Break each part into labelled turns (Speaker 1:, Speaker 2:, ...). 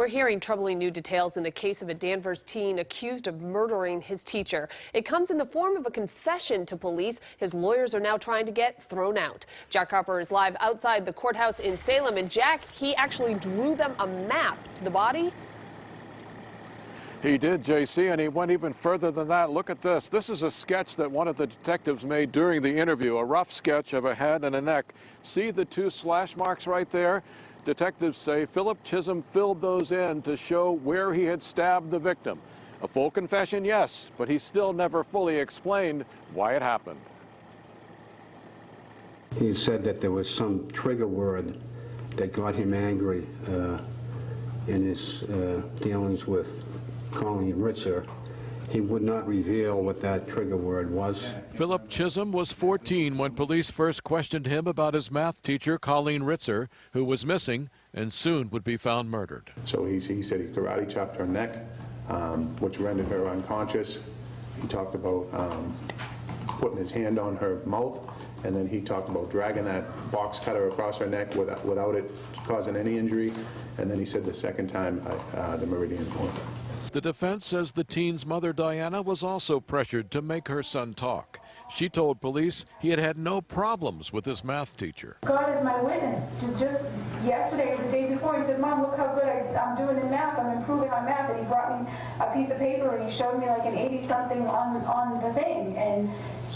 Speaker 1: We're hearing troubling new details in the case of a Danvers teen accused of murdering his teacher. It comes in the form of a confession to police. His lawyers are now trying to get thrown out. Jack Harper is live outside the courthouse in Salem. And Jack, he actually drew them a map to the body.
Speaker 2: He did, JC, and he went even further than that. Look at this. This is a sketch that one of the detectives made during the interview, a rough sketch of a head and a neck. See the two slash marks right there? Detectives say Philip Chisholm filled those in to show where he had stabbed the victim. A full confession, yes, but he still never fully explained why it happened.
Speaker 3: He said that there was some trigger word that got him angry in his dealings with Colleen Ritzer. He would not reveal what that trigger word was.
Speaker 2: Philip Chisholm was 14 when police first questioned him about his math teacher, Colleen Ritzer, who was missing and soon would be found murdered.
Speaker 4: So he said he karate chopped her neck, which rendered her unconscious. He talked about putting his hand on her mouth, and then he talked about dragging that box cutter across her neck without it causing any injury. And then he said the second time, the meridian point.
Speaker 2: The defense says the teen's mother, Diana, was also pressured to make her son talk. She told police he had had no problems with his math teacher.
Speaker 5: God is my witness. Just yesterday or the day before, he said, Mom, look how good I'm doing in math. I'm improving on math. And he brought me a piece of paper and he showed me like an 80-something on the thing. And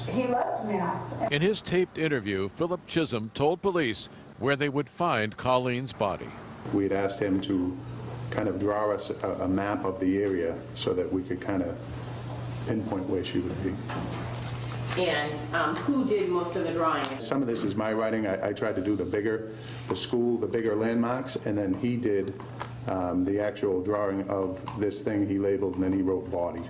Speaker 5: he loves math.
Speaker 2: In his taped interview, Philip Chisholm told police where they would find Colleen's body.
Speaker 4: We had asked him to kind of draw us a map of the area so that we could kind of pinpoint where she would be.
Speaker 6: And who did most of the drawing?
Speaker 4: Some of this is my writing. I tried to do the school, the bigger landmarks, and then he did the actual drawing of this thing he labeled, and then he wrote body.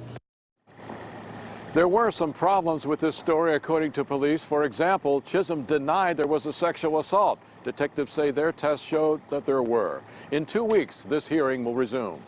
Speaker 2: There were some problems with this story, according to police. For example, Chisholm denied there was a sexual assault. Detectives say their tests showed that there were. In 2 weeks, this hearing will resume.